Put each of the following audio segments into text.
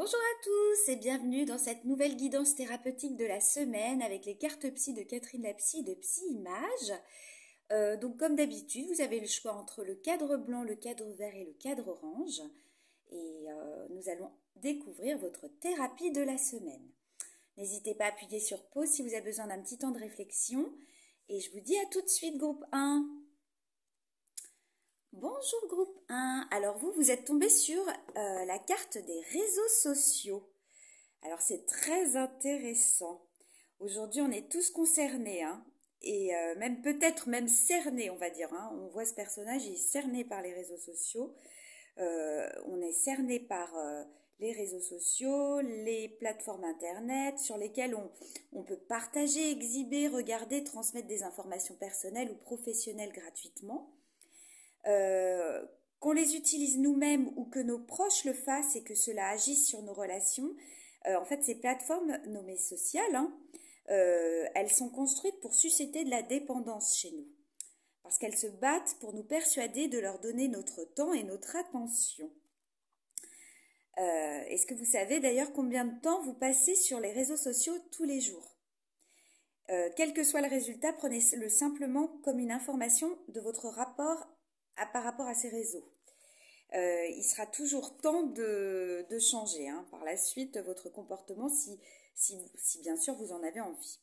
Bonjour à tous et bienvenue dans cette nouvelle guidance thérapeutique de la semaine avec les cartes psy de Catherine Lapsy et de Psy Image. Donc comme d'habitude, vous avez le choix entre le cadre blanc, le cadre vert et le cadre orange. Et nous allons découvrir votre thérapie de la semaine. N'hésitez pas à appuyer sur pause si vous avez besoin d'un petit temps de réflexion. Et je vous dis à tout de suite, groupe 1. Bonjour groupe 1, alors vous êtes tombé sur la carte des réseaux sociaux. Alors c'est très intéressant. Aujourd'hui on est tous concernés, hein, et même peut-être même cernés on va dire. Hein. On voit ce personnage, il est cerné par les réseaux sociaux. On est cerné par les réseaux sociaux, les plateformes internet sur lesquelles on peut partager, exhiber, regarder, transmettre des informations personnelles ou professionnelles gratuitement. Qu'on les utilise nous-mêmes ou que nos proches le fassent et que cela agisse sur nos relations, en fait ces plateformes nommées sociales, hein, elles sont construites pour susciter de la dépendance chez nous, parce qu'elles se battent pour nous persuader de leur donner notre temps et notre attention. Est-ce que vous savez d'ailleurs combien de temps vous passez sur les réseaux sociaux tous les jours? Quel que soit le résultat, prenez-le simplement comme une information de votre rapport par rapport à ces réseaux. Il sera toujours temps de changer par la suite votre comportement si bien sûr vous en avez envie.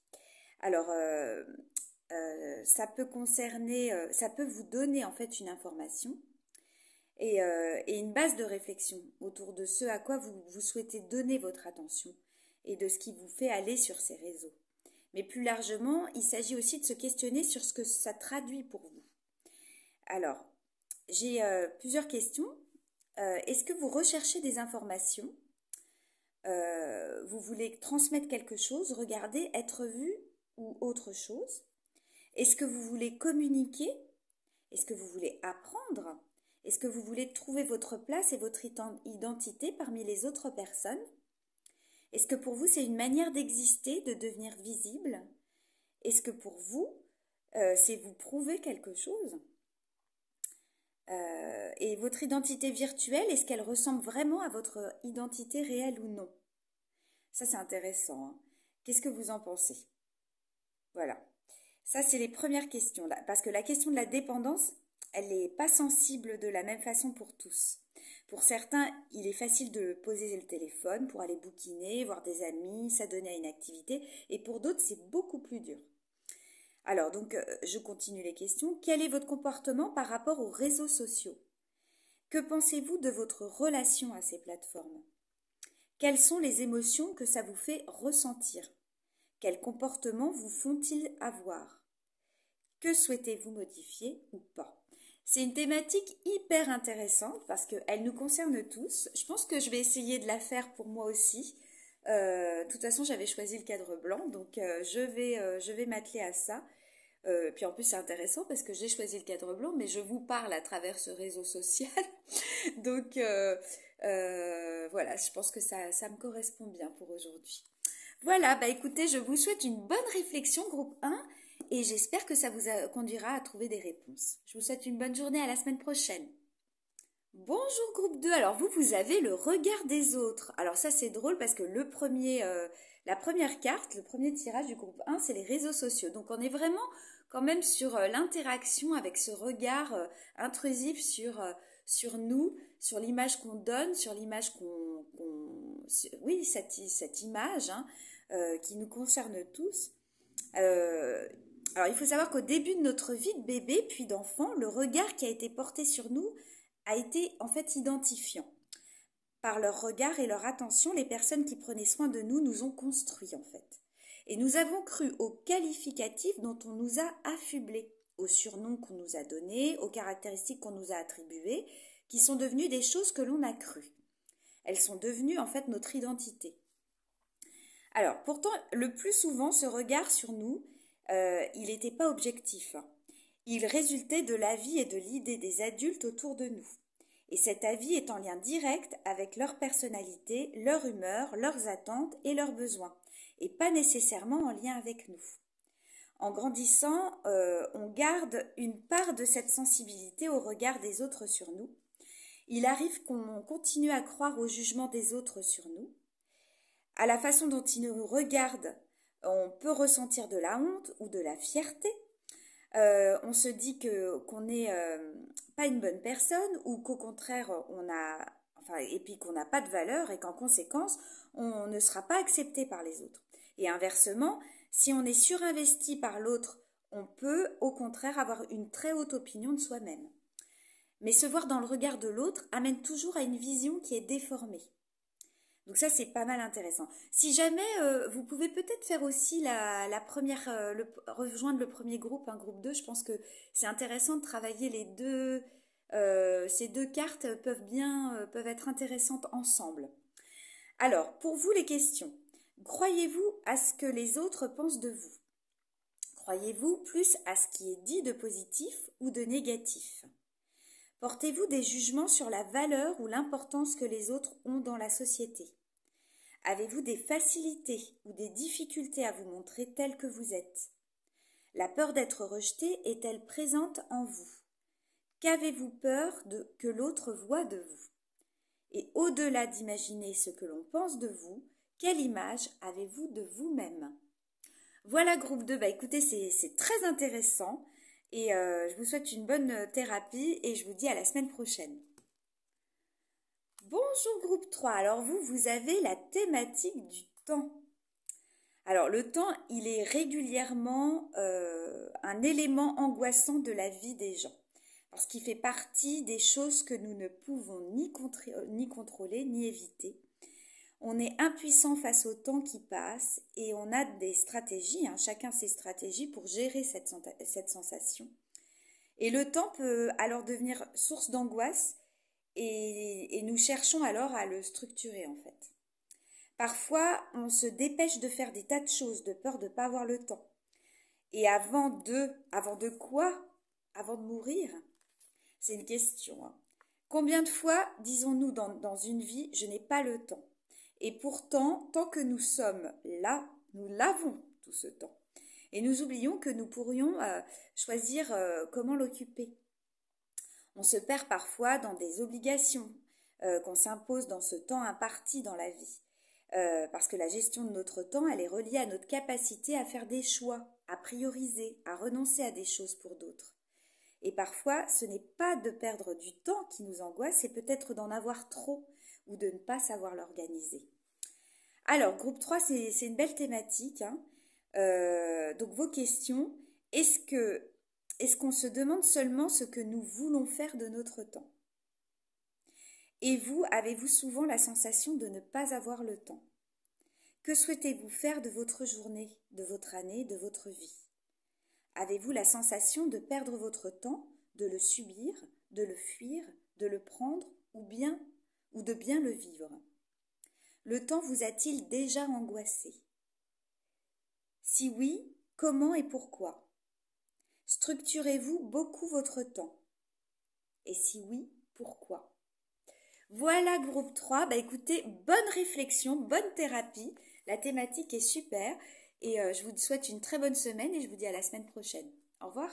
Alors, ça peut concerner, ça peut vous donner en fait une information et une base de réflexion autour de ce à quoi vous souhaitez donner votre attention et de ce qui vous fait aller sur ces réseaux. Mais plus largement, il s'agit aussi de se questionner sur ce que ça traduit pour vous. Alors, j'ai plusieurs questions. Est-ce que vous recherchez des informations? Vous voulez transmettre quelque chose, regarder, être vu ou autre chose? Est-ce que vous voulez communiquer? Est-ce que vous voulez apprendre? Est-ce que vous voulez trouver votre place et votre identité parmi les autres personnes? Est-ce que pour vous c'est une manière d'exister, de devenir visible? Est-ce que pour vous c'est vous prouver quelque chose? Et votre identité virtuelle, est-ce qu'elle ressemble vraiment à votre identité réelle ou non? Ça, c'est intéressant. Hein. Qu'est-ce que vous en pensez? Voilà. Ça, c'est les premières questions. Là, parce que la question de la dépendance, elle n'est pas sensible de la même façon pour tous. Pour certains, il est facile de poser le téléphone pour aller bouquiner, voir des amis, s'adonner à une activité. Et pour d'autres, c'est beaucoup plus dur. Alors, donc, je continue les questions. Quel est votre comportement par rapport aux réseaux sociaux? Que pensez-vous de votre relation à ces plateformes? Quelles sont les émotions que ça vous fait ressentir? Quels comportements vous font-ils avoir? Que souhaitez-vous modifier ou pas? C'est une thématique hyper intéressante parce qu'elle nous concerne tous. Je pense que je vais essayer de la faire pour moi aussi. De toute façon, j'avais choisi le cadre blanc, donc je vais m'atteler à ça. Puis en plus, c'est intéressant parce que j'ai choisi le cadre blanc, mais je vous parle à travers ce réseau social. Donc voilà, je pense que ça me correspond bien pour aujourd'hui. Voilà, bah écoutez, je vous souhaite une bonne réflexion, groupe 1, et j'espère que ça vous conduira à trouver des réponses. Je vous souhaite une bonne journée, à la semaine prochaine. Bonjour groupe 2, alors vous avez le regard des autres. Alors ça c'est drôle parce que la première carte, le premier tirage du groupe 1, c'est les réseaux sociaux. Donc on est vraiment quand même sur l'interaction avec ce regard intrusif sur nous, sur l'image qu'on donne, sur l'image oui, cette image qui nous concerne tous. Alors il faut savoir qu'au début de notre vie de bébé puis d'enfant, le regard qui a été porté sur nous a été en fait identifiant. Par leur regard et leur attention, les personnes qui prenaient soin de nous nous ont construits en fait. Et nous avons cru aux qualificatifs dont on nous a affublés, aux surnoms qu'on nous a donnés, aux caractéristiques qu'on nous a attribuées, qui sont devenues des choses que l'on a crues. Elles sont devenues en fait notre identité. Alors pourtant, le plus souvent, ce regard sur nous, il n'était pas objectif. Il résultait de l'avis et de l'idée des adultes autour de nous. Et cet avis est en lien direct avec leur personnalité, leur humeur, leurs attentes et leurs besoins, et pas nécessairement en lien avec nous. En grandissant, on garde une part de cette sensibilité au regard des autres sur nous. Il arrive qu'on continue à croire au jugement des autres sur nous. À la façon dont ils nous regardent, on peut ressentir de la honte ou de la fierté. On se dit qu'on n'est pas une bonne personne ou qu'au contraire et puis qu'on n'a pas de valeur et qu'en conséquence on ne sera pas accepté par les autres. Et inversement, si on est surinvesti par l'autre, on peut au contraire avoir une très haute opinion de soi-même. Mais se voir dans le regard de l'autre amène toujours à une vision qui est déformée. Donc ça, c'est pas mal intéressant. Si jamais, vous pouvez peut-être faire aussi la première, rejoindre le premier groupe, un groupe 2, je pense que c'est intéressant de travailler les deux. Ces deux cartes peuvent être intéressantes ensemble. Alors, pour vous, les questions. Croyez-vous à ce que les autres pensent de vous? Croyez-vous plus à ce qui est dit de positif ou de négatif? Portez-vous des jugements sur la valeur ou l'importance que les autres ont dans la société? Avez-vous des facilités ou des difficultés à vous montrer tel que vous êtes? La peur d'être rejeté est-elle présente en vous? Qu'avez-vous peur que l'autre voie de vous? Et au-delà d'imaginer ce que l'on pense de vous, quelle image avez-vous de vous-même? Voilà, groupe 2, écoutez, c'est très intéressant et je vous souhaite une bonne thérapie et je vous dis à la semaine prochaine. Bonjour groupe 3, alors vous avez la thématique du temps. Alors le temps, il est régulièrement un élément angoissant de la vie des gens, parce qu'il fait partie des choses que nous ne pouvons ni contrôler ni éviter. On est impuissant face au temps qui passe et on a des stratégies, chacun ses stratégies pour gérer cette sensation. Et le temps peut alors devenir source d'angoisse et nous cherchons alors à le structurer en fait. Parfois, on se dépêche de faire des tas de choses de peur de ne pas avoir le temps. Et avant de quoi? Avant de mourir? C'est une question. Combien de fois disons-nous dans une vie, je n'ai pas le temps? Et pourtant, tant que nous sommes là, nous l'avons tout ce temps. Et nous oublions que nous pourrions choisir comment l'occuper. On se perd parfois dans des obligations qu'on s'impose dans ce temps imparti dans la vie. Parce que la gestion de notre temps, elle est reliée à notre capacité à faire des choix, à prioriser, à renoncer à des choses pour d'autres. Et parfois, ce n'est pas de perdre du temps qui nous angoisse, c'est peut-être d'en avoir trop ou de ne pas savoir l'organiser. Alors, groupe 3, c'est une belle thématique. Donc, vos questions, est-ce qu'on se demande seulement ce que nous voulons faire de notre temps? Et vous, avez-vous souvent la sensation de ne pas avoir le temps? Que souhaitez-vous faire de votre journée, de votre année, de votre vie? Avez-vous la sensation de perdre votre temps, de le subir, de le fuir, de le prendre ou de bien le vivre? Le temps vous a-t-il déjà angoissé? Si oui, comment et pourquoi? Structurez-vous beaucoup votre temps? Et si oui, pourquoi? Voilà, groupe 3. Écoutez, bonne réflexion, bonne thérapie. La thématique est super. Et je vous souhaite une très bonne semaine et je vous dis à la semaine prochaine. Au revoir.